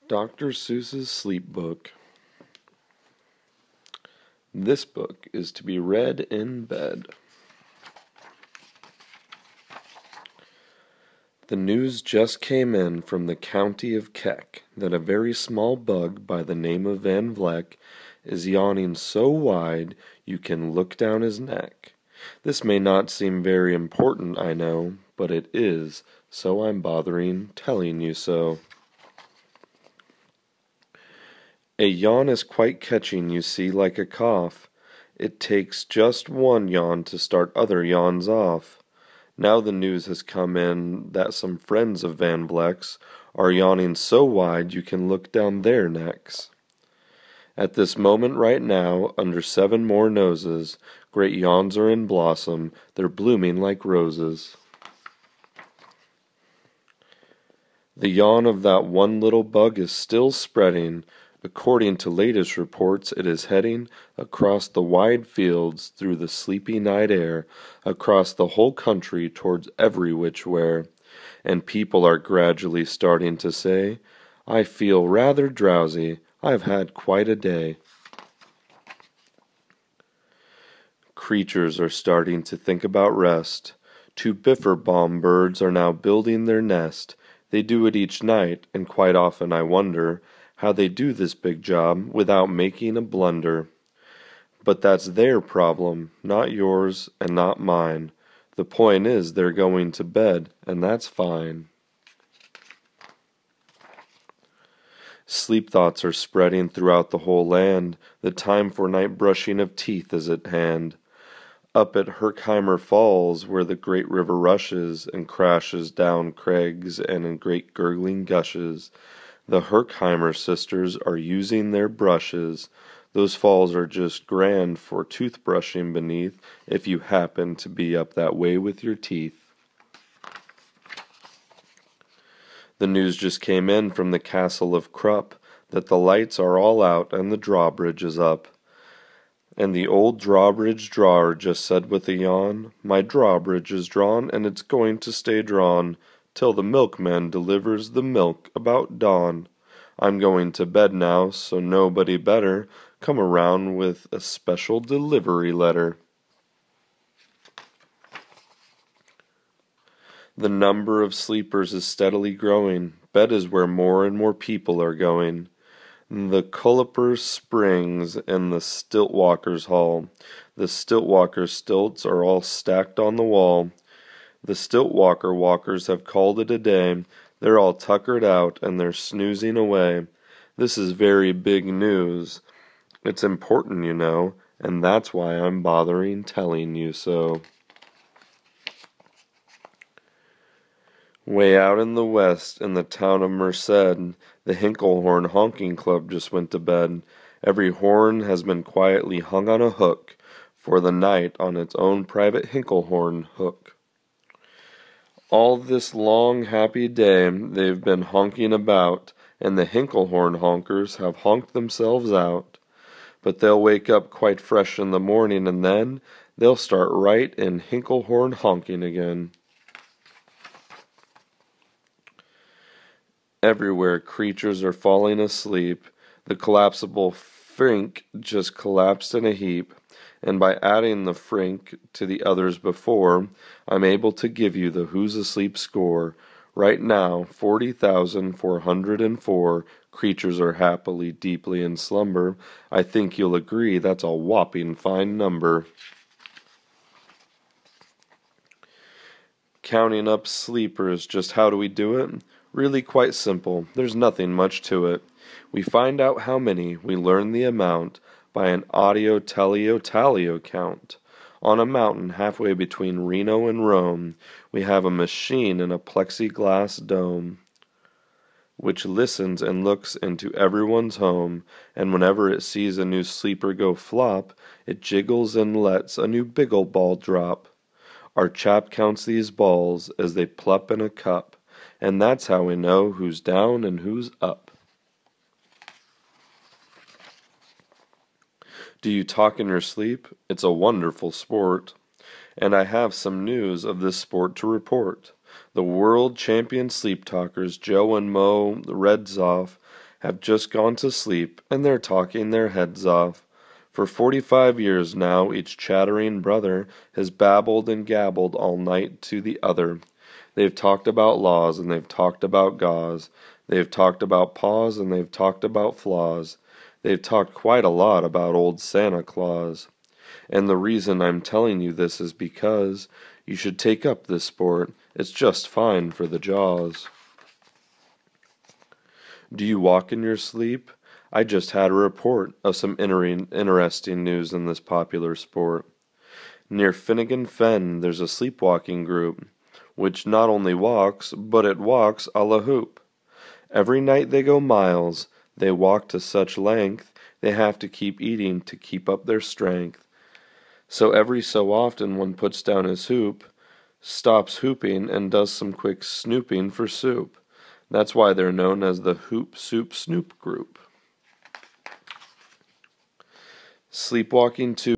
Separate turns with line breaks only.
Dr. Seuss's Sleep Book. This book is to be read in bed. The news just came in from the county of Keck that a very small bug by the name of Van Vleck is yawning so wide you can look down his neck. This may not seem very important, I know, but it is, so I'm bothering telling you so. A yawn is quite catching, you see, like a cough. It takes just one yawn to start other yawns off. Now the news has come in that some friends of Van Vleck's are yawning so wide you can look down their necks. At this moment right now, under 7 more noses, great yawns are in blossom, they're blooming like roses. The yawn of that one little bug is still spreading. According to latest reports, it is heading across the wide fields through the sleepy night air, across the whole country towards every which where, and people are gradually starting to say, "I feel rather drowsy, I've had quite a day." Creatures are starting to think about rest. 2 bifferbaum birds are now building their nest. They do it each night, and quite often I wonder how they do this big job without making a blunder. But that's their problem, not yours and not mine. The point is they're going to bed, and that's fine. Sleep thoughts are spreading throughout the whole land. The time for night brushing of teeth is at hand. Up at Herkheimer Falls, where the great river rushes and crashes down crags and in great gurgling gushes, the Herkheimer sisters are using their brushes. Those falls are just grand for toothbrushing beneath, if you happen to be up that way with your teeth. The news just came in from the castle of Krupp that the lights are all out and the drawbridge is up. And the old drawbridge drawer just said with a yawn, "My drawbridge is drawn and it's going to stay drawn till the milkman delivers the milk about dawn. I'm going to bed now, so nobody better come around with a special delivery letter." The number of sleepers is steadily growing. Bed is where more and more people are going. The Culliper Springs and the Stiltwalkers' Hall. The Stiltwalkers' stilts are all stacked on the wall. The Stiltwalker walkers have called it a day. They're all tuckered out and they're snoozing away. This is very big news. It's important, you know, and that's why I'm bothering telling you so. Way out in the west, in the town of Merced, the Hinklehorn Honking Club just went to bed. Every horn has been quietly hung on a hook for the night on its own private Hinklehorn hook. All this long, happy day they've been honking about, and the Hinklehorn honkers have honked themselves out. But they'll wake up quite fresh in the morning, and then they'll start right in Hinklehorn honking again. Everywhere creatures are falling asleep. The collapsible Frink just collapsed in a heap, and by adding the Frink to the others before, I'm able to give you the Who's Asleep score. Right now, 40,404 creatures are happily, deeply in slumber. I think you'll agree that's a whopping fine number. Counting up sleepers, just how do we do it? Really quite simple. There's nothing much to it. We find out how many, we learn the amount, by an audio-teleo-talio count. On a mountain halfway between Reno and Rome, we have a machine in a plexiglass dome, which listens and looks into everyone's home, and whenever it sees a new sleeper go flop, it jiggles and lets a new biggle ball drop. Our chap counts these balls as they plop in a cup, and that's how we know who's down and who's up. Do you talk in your sleep? It's a wonderful sport. And I have some news of this sport to report. The world champion sleep talkers Joe and Mo Redzoff have just gone to sleep, and they're talking their heads off. For 45 years now each chattering brother has babbled and gabbled all night to the other. They've talked about laws, and they've talked about gauze. They've talked about paws, and they've talked about flaws. They've talked quite a lot about old Santa Claus. And the reason I'm telling you this is because you should take up this sport. It's just fine for the jaws. Do you walk in your sleep? I just had a report of some interesting news in this popular sport. Near Finnegan Fen, there's a sleepwalking group, which not only walks, but it walks a la hoop. Every night they go miles, they walk to such length, they have to keep eating to keep up their strength. So every so often one puts down his hoop, stops hooping, and does some quick snooping for soup. That's why they're known as the Hoop Soup Snoop Group. Sleepwalking too